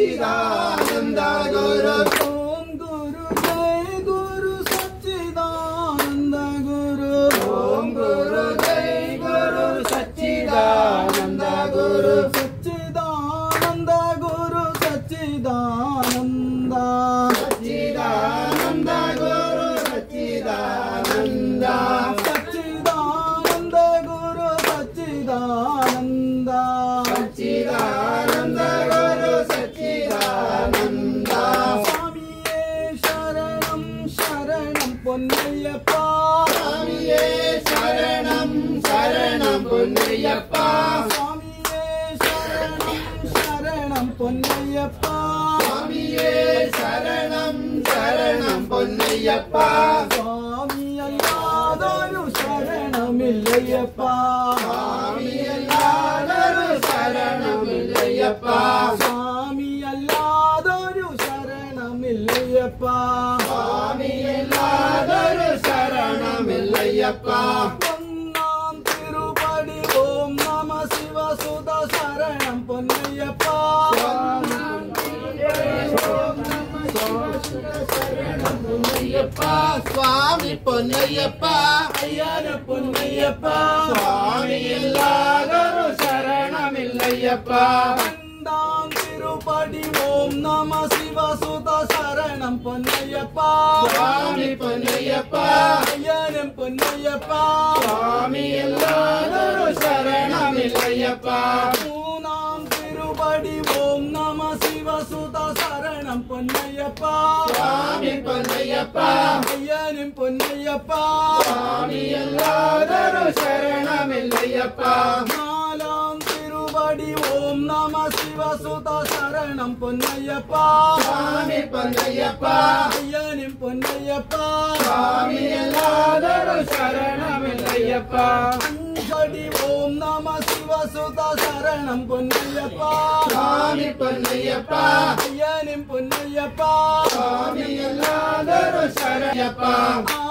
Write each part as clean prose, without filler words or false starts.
सच्चिदानंद गुरु ओम गुरु जय गुरु सच्चिदानंद गुरु ओम गुरु जय गुरु सच्चिदानंद गुरु सच्चिदानंद गुरु सच्चिदानंद सच्चिदानंद गुरु सच्चिदानंद सच्चिदानंद गुरु सच्चिदानंद सच्चिदानंद गुरु सच्चिदानंद स्वामिये शरणं शरणं पोन्नय्यप्पा स्वामिये शरणं शरणं पोन्नय्यप्पा स्वामिये शरणं शरणं पोन्नय्यप्पा स्वामिये शरणं शरणं पोन्नय्यप्पा स्वामी अल्लादोरु शरणमिल्लय्यप्पा स्वामी अल्लादरु शरणमिल्लय्यप्पा स्वामी अल्लादोरु शरणमिल्लय्यप्पा स्वामी अल्लादरु शरणमिल्लय्यप्पा ஒன்னாம் திருப்படி ஓம் நம சிவசுத சரணம் பொன்னையப்பா स्वामी पोन्नय्यप्पा ஐயன பொன்னையப்பா स्वामी अल्लादरु शरणमिल्लय्यप्पा இரண்டாம் திருப்படி ஓம் நம சிவசுத சரணம் பொன்னையப்பா स्वामी पोन्नय्यप्पा ஐயனம் பொன்னையப்பா स्वामी अल्लादरु शरणमिल्लय्यप्पा மூணாம் திருப்படி ஓம் நம சிவசுத சரணம் பொன்னையப்பா स्वामी पोन्नय्यप्पा ஐயனம் பொன்னையப்பா स्वामी अल्लादरु शरणमिल्लय्यप्पा நாலாம் திருப்படி ஓம் நம சிவசுத சரணம் பொன்னையப்பா स्वामी पोन्नय्यप्पा ஐயனம் பொன்னையப்பா स्वामी अल्लादरु शरणमिल्लय्यप्पा அஞ்சடி ஓம் நம சிவசுத சரணம் பொன்னையப்பா स्वामी पोन्नय्यप्पा ஐயனம் பொன்னையப்பா स्वामी अल्लादरु शरणय्यप्पा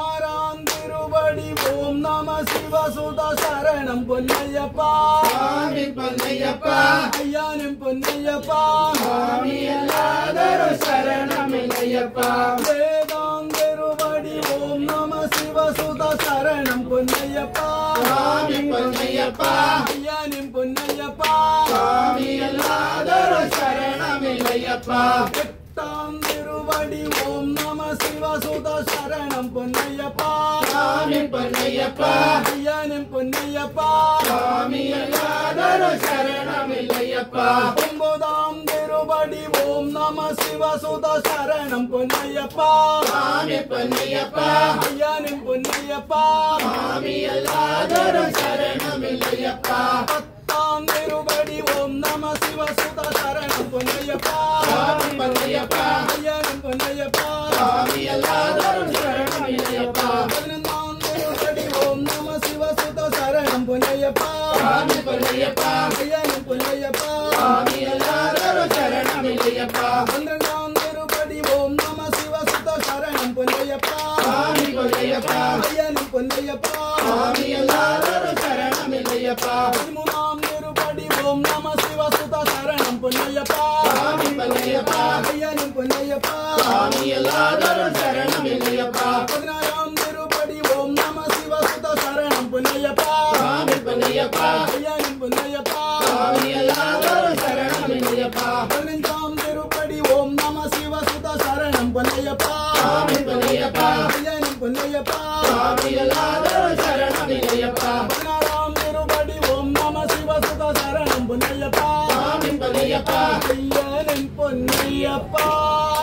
ஆறாம் திருப்படி ஓம் நம சிவசுத சரணம் பொன்னையப்பா स्वामी पोन्नय्यप्पा ஐயனம் பொன்னையப்பா स्वामी अल्लादरु शरणमिल्लय्यप्पा வேதாம் திருப்படி ஓம் நம சிவசுத சரணம் பொன்னையப்பா स्वामी पोन्नय्यप्पा ஐயனம் பொன்னையப்பா स्वामी अल्लादरु शरणमिल्लय्यप्पा எட்டாம் திருப்படி ஓம் நம சிவசுத சரணம் பொன்னையப்பா स्वामी पोन्नय्यप्पा ஐயனம் பொன்னையப்பா स्वामी अल्लादरु शरणमिल्लय्यप्पा ஒன்பதாம் திருப்படி ஓம் நம சிவசுத சரணம் பொன்னையப்பா स्वामी पोन्नय्यप्पा ஐயனம் பொன்னையப்பா स्वामी अल्लादरु शरणमिल्लय्यप्पा பத்தாம் திருப்படி ஓம் நம சிவசுத சரணம் பொன்னையப்பா स्वामी पोन्नय्यप्पा ஐயனம் பொன்னையப்பா स्वामी अल्लादरु शरणमिल्लय्यप्पा பதினொன்றாம் திருப்படி ஓம் நம சிவசுத சரணம் பொன்னையப்பா स्वामी पोन्नय्यप्पा ஐயனம் பொன்னையப்பா स्वामी अल्लादरु शरणमिल्लय्यप्पा பன்னிரெண்டாம் திருப்படி ஓம் நம சிவசுத சரணம் பொன்னையப்பா स्वामी पोन्नय्यप्पा ஐயனம் பொன்னையப்பா स्वामी अल्लादरु शरणमिल्लय्यप्पा பதிமூணாம் திருப்படி ஓம் நம சிவசுத சரணம் பொன்னையப்பா स्वामी पोन्नय्यप्पा ஐயனம் பொன்னையப்பா स्वामी अल्लादरु शरणमिल्लय्यप्पा பதினாறாம் திருப்படி ஓம் நம சிவசுத சரணம் பொன்னையப்பா स्वामी पोन्नय्यप्पा ஐயனம் பொன்னையப்பா स्वामी अल्लादरु शरणमिल्लय्यप्पा பதினஞ்சாம் திருப்படி ஓம் நம சிவசுத சரணம் பொன்னையப்பா स्वामी पोन्नय्यप्पा ஐயனம் பொன்னையப்பா स्वामी अल्लादरु शरणमिल्लय्यप्पा பதினாறாம் திருப்படி ஓம் நம சிவசுத சரணம் பொன்னையப்பா स्वामी पोन्नय्यप्पा ஐயனம் பொன்னையப்பா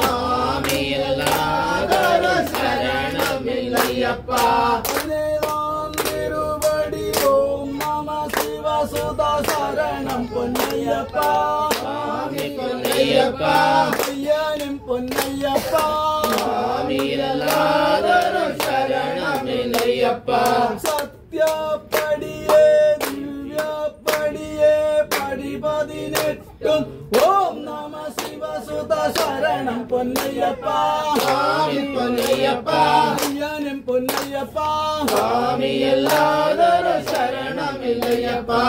स्वामी अल्लादरु शरणमिल्लय्यप्पा பதினேழாம் திருப்படி ஓம் நம சிவசுத சரணம் பொன்னையப்பா स्वामी पोन्नय्यप्पा ஐயனம் பொன்னையப்பா स्वामी अल्लादरु शरणमिल्लय्यप्पा சத்யப்படியே திவ்யப்படியே படி 18 ஓம் நம சிவசுத சரணம் பொன்னையப்பா स्वामी पोन्नय्यप्पा ஐயனம் பொன்னையப்பா स्वामी अल्लादरु शरणमिल्लय्यप्पा